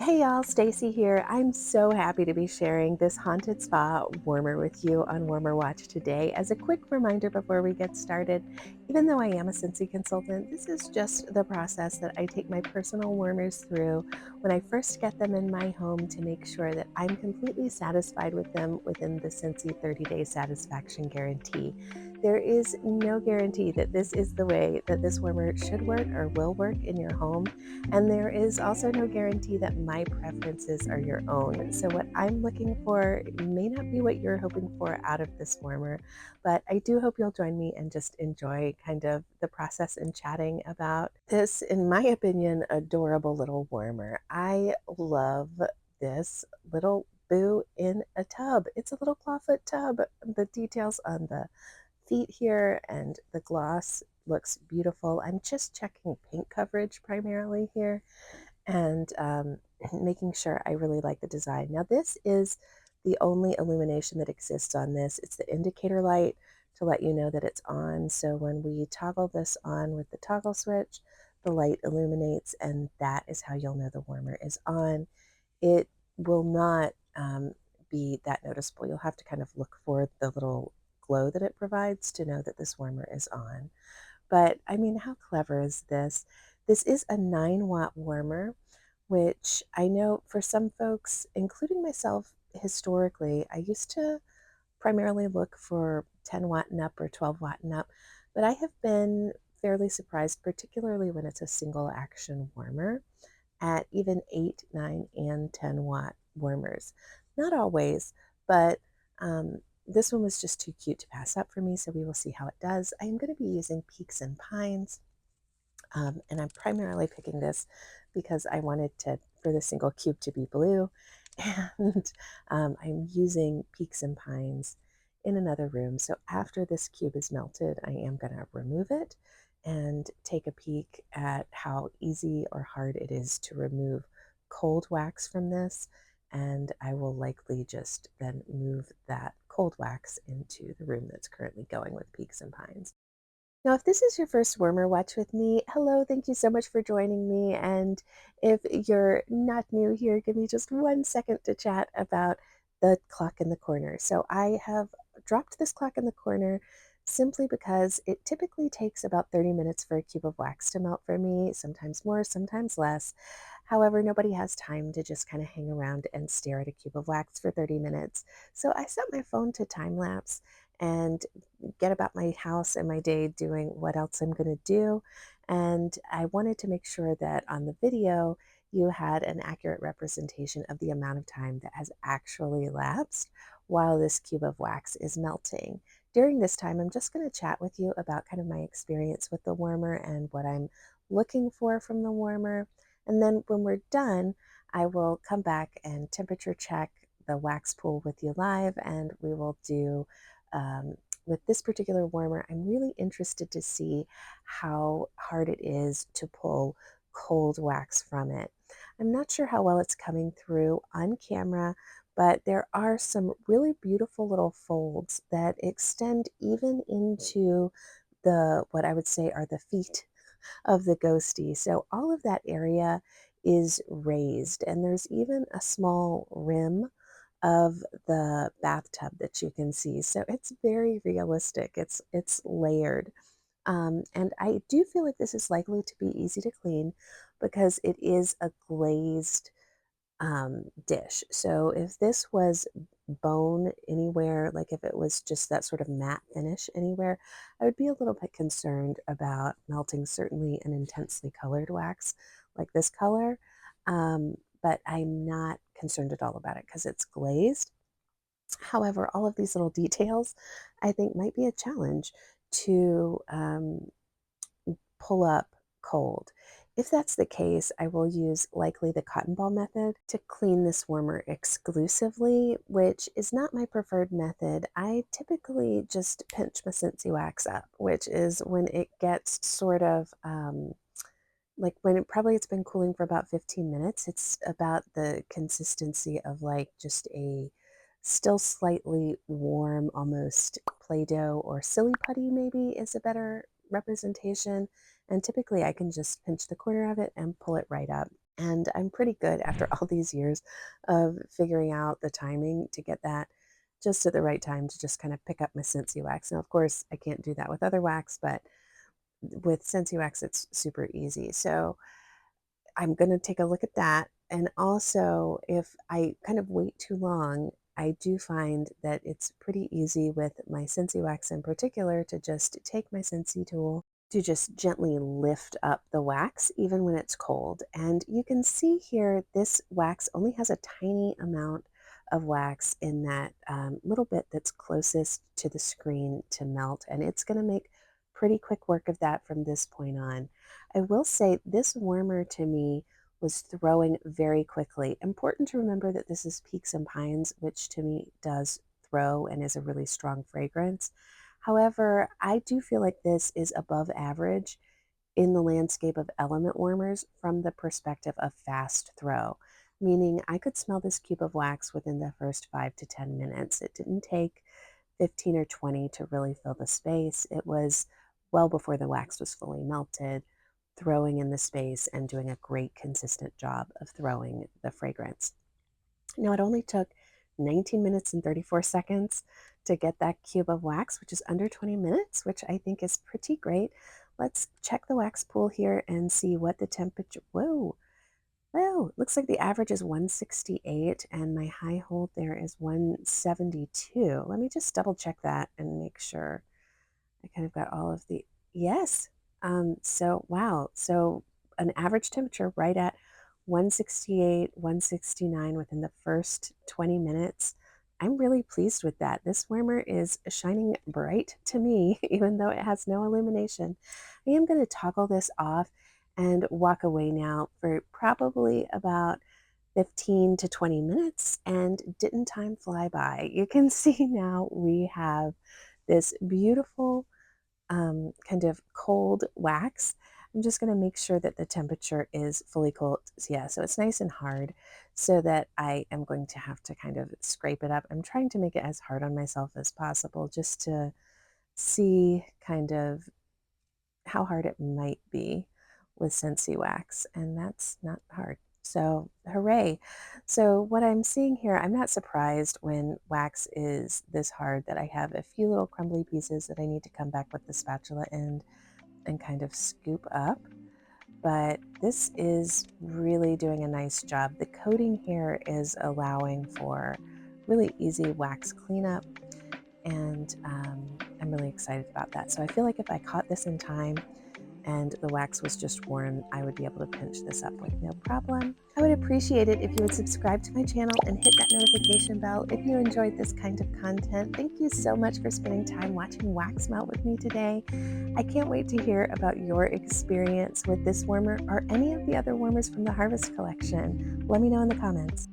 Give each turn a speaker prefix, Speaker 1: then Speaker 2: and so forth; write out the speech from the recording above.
Speaker 1: Hey y'all, Stacy here. I'm so happy to be sharing this haunted spa warmer with you on Warmer Watch today. As a quick reminder before we get started, even though I am a Scentsy consultant, this is just the process that I take my personal warmers through when I first get them in my home to make sure that I'm completely satisfied with them within the Scentsy 30-day satisfaction guarantee. There is no guarantee that this is the way that this warmer should work or will work in your home. And there is also no guarantee that my preferences are your own. So, what I'm looking for may not be what you're hoping for out of this warmer, but I do hope you'll join me and just enjoy kind of the process and chatting about this, in my opinion, adorable little warmer. I love this little boo in a tub. It's a little clawfoot tub. The details on the feet here and the gloss looks beautiful. I'm just checking paint coverage primarily here and making sure I really like the design. Now this is the only illumination that exists on this. It's the indicator light to let you know that it's on. So when we toggle this on with the toggle switch, the light illuminates and that is how you'll know the warmer is on. It will not be that noticeable. You'll have to kind of look for the little glow that it provides to know that this warmer is on. But I mean, how clever is this? This is a 9-watt warmer, which I know for some folks, including myself, historically, I used to primarily look for 10-watt and up or 12-watt and up, but I have been fairly surprised, particularly when it's a single action warmer, at even 8, 9, and 10-watt warmers. Not always, but this one was just too cute to pass up for me, so we will see how it does. I am going to be using Peaks and Pines, and I'm primarily picking this because I wanted for the single cube to be blue, and I'm using Peaks and Pines in another room. So after this cube is melted, I am going to remove it and take a peek at how easy or hard it is to remove cold wax from this. And I will likely just then move that cold wax into the room that's currently going with Peaks and Pines. Now, if this is your first warmer watch with me, hello, thank you so much for joining me. And if you're not new here, give me just 1 second to chat about the clock in the corner. So I have dropped this clock in the corner simply because it typically takes about 30 minutes for a cube of wax to melt for me, sometimes more, sometimes less. However, nobody has time to just kind of hang around and stare at a cube of wax for 30 minutes. So I set my phone to time lapse and get about my house and my day doing what else I'm going to do. And I wanted to make sure that on the video, you had an accurate representation of the amount of time that has actually elapsed while this cube of wax is melting. During this time, I'm just going to chat with you about kind of my experience with the warmer and what I'm looking for from the warmer. And then when we're done, I will come back and temperature check the wax pool with you live, and we will do with this particular warmer, I'm really interested to see how hard it is to pull cold wax from it. I'm not sure how well it's coming through on camera, but there are some really beautiful little folds that extend even into what I would say are the feet of the ghostie. So all of that area is raised, and there's even a small rim of the bathtub that you can see. So it's very realistic. It's layered. And I do feel like this is likely to be easy to clean because it is a glazed dish. So if this was bone anywhere, like if it was just that sort of matte finish anywhere, I would be a little bit concerned about melting certainly an intensely colored wax like this color. But I'm not concerned at all about it because it's glazed. However, all of these little details I think might be a challenge to pull up cold. If that's the case, I will use likely the cotton ball method to clean this warmer exclusively, which is not my preferred method. I typically just pinch my Scentsy Wax up, which is when it gets sort of like when it's been cooling for about 15 minutes. It's about the consistency of like just a still slightly warm, almost Play-Doh or silly putty maybe is a better representation. And typically I can just pinch the corner of it and pull it right up. And I'm pretty good after all these years of figuring out the timing to get that just at the right time to just kind of pick up my Scentsy Wax. Now, of course, I can't do that with other wax, but with Scentsy Wax, it's super easy. So I'm going to take a look at that. And also, if I kind of wait too long, I do find that it's pretty easy with my Scentsy Wax in particular to just take my Scentsy tool to just gently lift up the wax even when it's cold. And you can see here, this wax only has a tiny amount of wax in that little bit that's closest to the screen to melt. And it's going to make pretty quick work of that from this point on. I will say this warmer to me was throwing very quickly. Important to remember that this is Peaks and Pines, which to me does throw and is a really strong fragrance. However, I do feel like this is above average in the landscape of element warmers from the perspective of fast throw, meaning I could smell this cube of wax within the first 5 to 10 minutes. It didn't take 15 or 20 to really fill the space. It was well before the wax was fully melted, throwing in the space and doing a great consistent job of throwing the fragrance. Now, it only took 19 minutes and 34 seconds to get that cube of wax, which is under 20 minutes, which I think is pretty great. Let's check the wax pool here and see what the temperature. Whoa, whoa, looks like the average is 168 and my high hold there is 172. Let me just double check that and make sure I kind of got all of the, yes. So, wow. So an average temperature right at 168, 169 within the first 20 minutes. I'm really pleased with that. This warmer is shining bright to me, even though it has no illumination. I am going to toggle this off and walk away now for probably about 15 to 20 minutes. And didn't time fly by? You can see now we have this beautiful kind of cold wax. I'm just going to make sure that the temperature is fully cold. So yeah, so it's nice and hard so that I am going to have to kind of scrape it up. I'm trying to make it as hard on myself as possible just to see kind of how hard it might be with Scentsy Wax, and that's not hard. So hooray. So what I'm seeing here, I'm not surprised when wax is this hard that I have a few little crumbly pieces that I need to come back with the spatula and kind of scoop up. But this is really doing a nice job. The coating here is allowing for really easy wax cleanup, and I'm really excited about that. So I feel like if I caught this in time and the wax was just worn, I would be able to pinch this up with no problem. I would appreciate it if you would subscribe to my channel and hit that notification bell if you enjoyed this kind of content. Thank you so much for spending time watching wax melt with me today. I can't wait to hear about your experience with this warmer or any of the other warmers from the Harvest collection. Let me know in the comments.